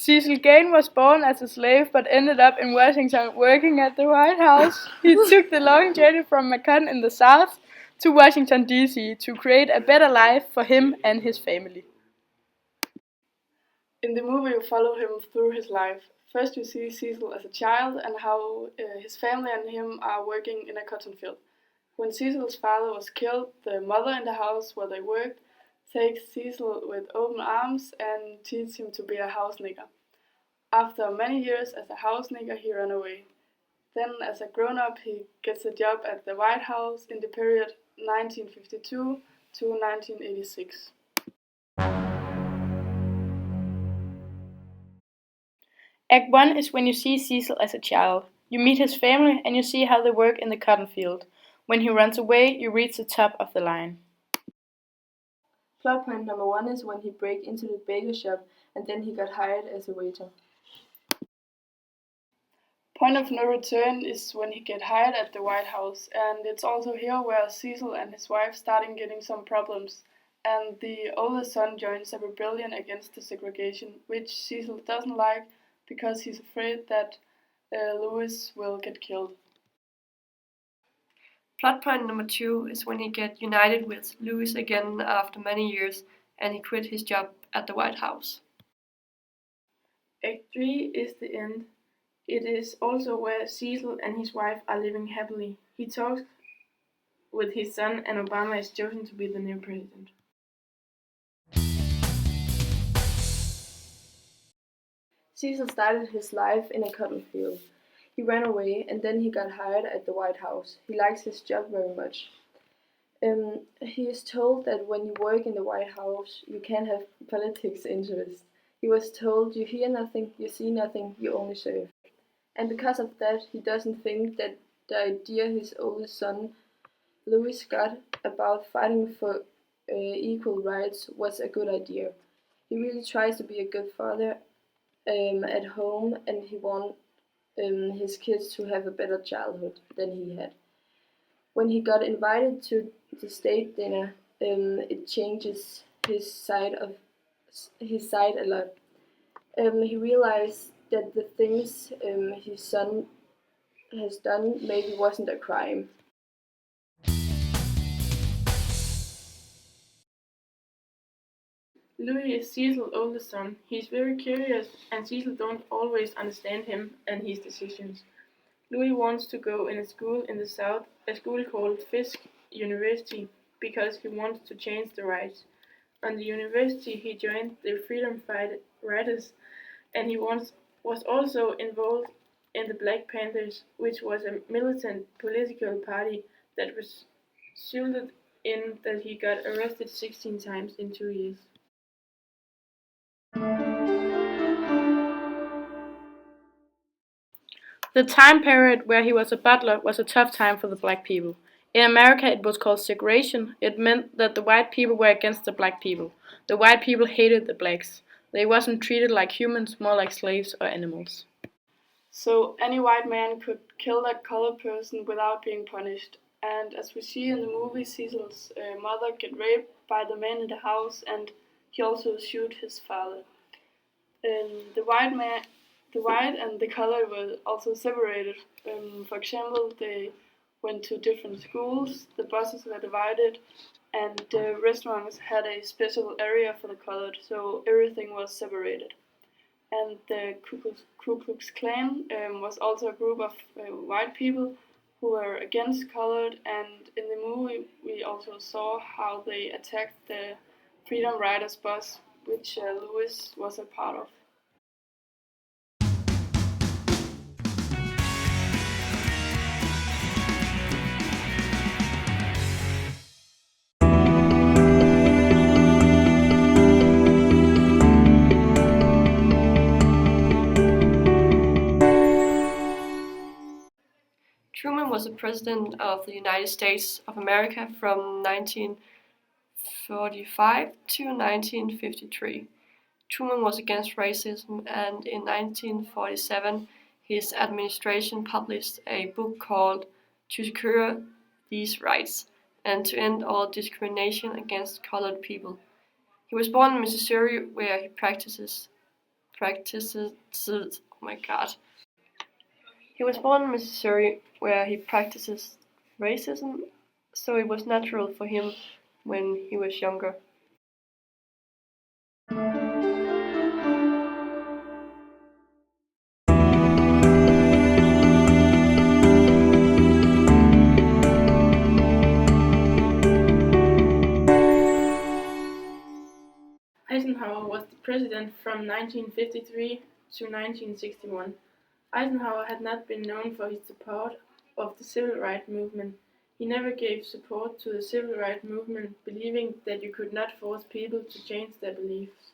Cecil Gaines was born as a slave but ended up in Washington working at the White House. He took the long journey from Macon in the South to Washington, D.C. to create a better life for him and his family. In the movie, you follow him through his life. First, you see Cecil as a child and how his family and him are working in a cotton field. When Cecil's father was killed, the mother in the house where they worked takes Cecil with open arms and teaches him to be a house nigger. After many years as a house nigger, he ran away. Then, as a grown-up, he gets a job at the White House in the period 1952 to 1986. Act 1 is when you see Cecil as a child. You meet his family and you see how they work in the cotton field. When he runs away, you reach the top of the line. Plot point number 1 is when he break into the baker shop and then he got hired as a waiter. Point of no return is when he get hired at the White House, and it's also here where Cecil and his wife starting getting some problems, and the oldest son joins a rebellion against the segregation, which Cecil doesn't like because he's afraid that Louis will get killed. Plot point number 2 is when he get united with Louis again after many years and he quit his job at the White House. Act 3 is the end. It is also where Cecil and his wife are living happily. He talks with his son and Obama is chosen to be the new president. Cecil started his life in a cotton field. He ran away and then he got hired at the White House. He likes his job very much. He is told that when you work in the White House, you can't have politics interest. He was told, you hear nothing, you see nothing, you only serve. And because of that, he doesn't think that the idea his oldest son, Louis, got about fighting for equal rights was a good idea. He really tries to be a good father at home, and he wants his kids to have a better childhood than he had. When he got invited to the state dinner, it changes his side a lot. He realized that the things his son has done maybe wasn't a crime. Louis is Cecil's oldest son. He's very curious and Cecil don't always understand him and his decisions. Louis wants to go in a school in the south, a school called Fisk University, because he wants to change the rights. On the university he joined the Freedom Fighters and he was also involved in the Black Panthers, which was a militant political party that resulted in that he got arrested 16 times in 2 years. The time period where he was a butler was a tough time for the black people. In America it was called segregation. It meant that the white people were against the black people. The white people hated the blacks. They wasn't treated like humans, more like slaves or animals. So any white man could kill that colored person without being punished. And as we see in the movie, Cecil's mother get raped by the man in the house, and he also shoot his father. The white and the colored were also separated. For example, they went to different schools, the buses were divided, and the restaurants had a special area for the colored, so everything was separated. And the Ku Klux Klan was also a group of white people who were against colored, and in the movie we also saw how they attacked the Freedom Riders bus, which Louis was a part of. Truman was the President of the United States of America from 1945 to 1953. Truman was against racism, and in 1947 his administration published a book called To Secure These Rights and to End All Discrimination Against Colored People. He was born in Missouri, where he practices practices. Oh my god. He was born in Missouri, where he practices racism, so it was natural for him when he was younger. Eisenhower was the president from 1953 to 1961. Eisenhower had not been known for his support of the civil rights movement. He never gave support to the civil rights movement, believing that you could not force people to change their beliefs.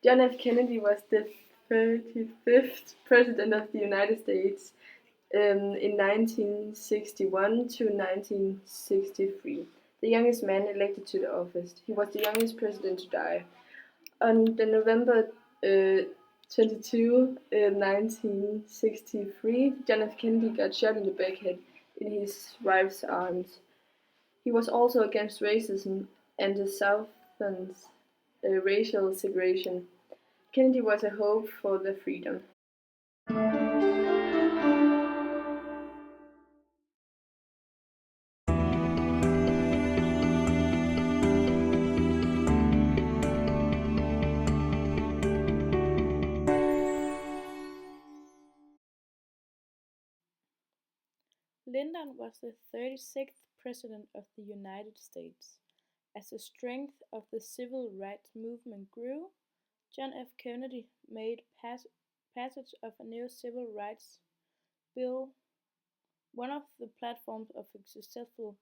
John F. Kennedy was the 35th President of the United States in 1961 to 1963, the youngest man elected to the office. He was the youngest president to die. On the November 22, 1963, John F. Kennedy got shot in the backhead in his wife's arms. He was also against racism and the Southern's racial segregation. Kennedy was a hope for the freedom. Lyndon was the 36th President of the United States. As the strength of the civil rights movement grew, John F. Kennedy made passage of a new civil rights bill one of the platforms of a successful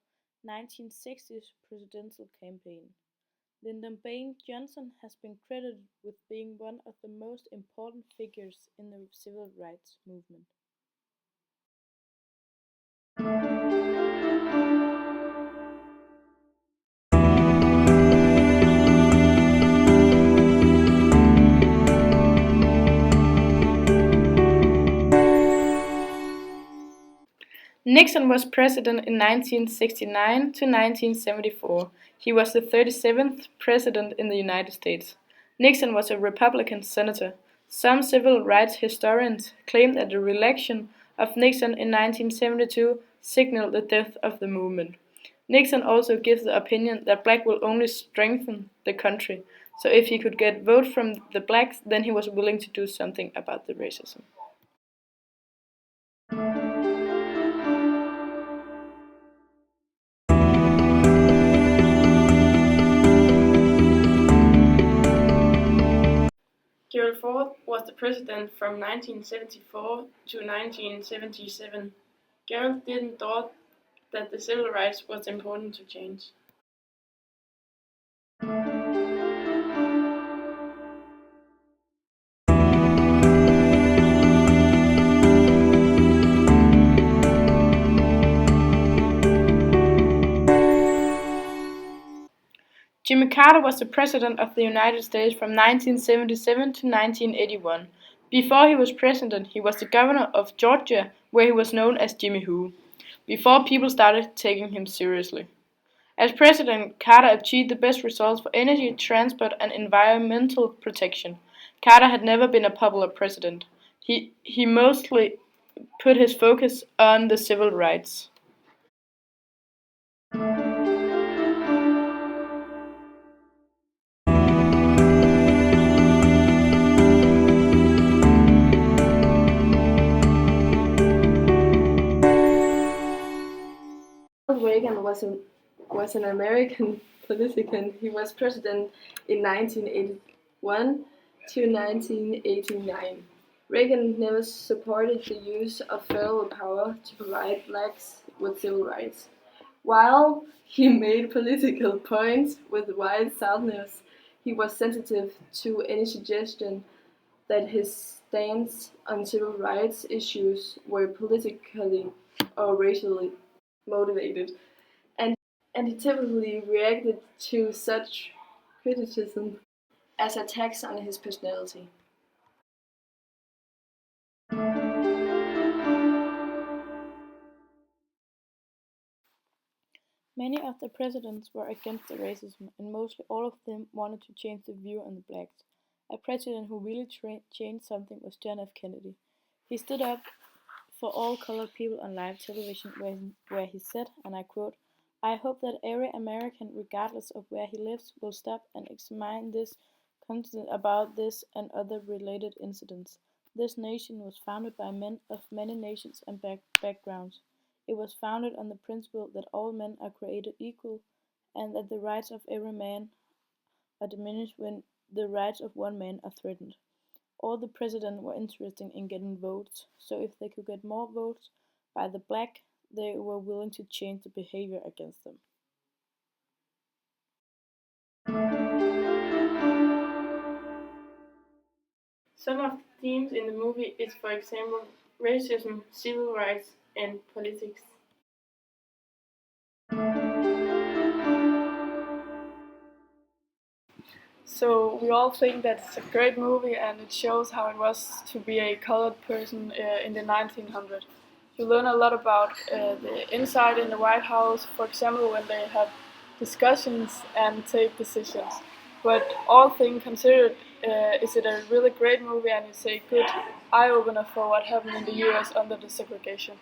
1960s presidential campaign. Lyndon B. Johnson has been credited with being one of the most important figures in the civil rights movement. Nixon was president in 1969 to 1974. He was the 37th president in the United States. Nixon was a Republican senator. Some civil rights historians claim that the re-election of Nixon in 1972 signaled the death of the movement. Nixon also gives the opinion that black will only strengthen the country, so if he could get votes from the blacks, then he was willing to do something about the racism. Gerald Ford was the president from 1974 to 1977. Gerald didn't thought that the civil rights was important to change. Jimmy Carter was the President of the United States from 1977 to 1981. Before he was president, he was the governor of Georgia, where he was known as Jimmy Who, before people started taking him seriously. As president, Carter achieved the best results for energy, transport, and environmental protection. Carter had never been a popular president. He mostly put his focus on the civil rights. Ronald Reagan was an American politician. He was president in 1981 to 1989. Reagan never supported the use of federal power to provide blacks with civil rights. While he made political points with white Southerners, he was sensitive to any suggestion that his stance on civil rights issues were politically or racially motivated, and he typically reacted to such criticism as attacks on his personality. Many of the presidents were against the racism, and mostly all of them wanted to change the view on the blacks. A president who really changed something was John F. Kennedy. He stood up for all colored people on live television where he said, and I quote, "I hope that every American, regardless of where he lives, will stop and examine this continent about this and other related incidents. This nation was founded by men of many nations and backgrounds. It was founded on the principle that all men are created equal and that the rights of every man are diminished when the rights of one man are threatened. All the presidents were interested in getting votes, so if they could get more votes by the black, they were willing to change the behavior against them." Some of the themes in the movie is, for example, racism, civil rights, and politics. So we all think that it's a great movie, and it shows how it was to be a colored person in the 1900s. You learn a lot about the inside in the White House, for example, when they have discussions and take decisions. But all things considered, is it a really great movie, and it's a good eye-opener for what happened in the US under the segregation.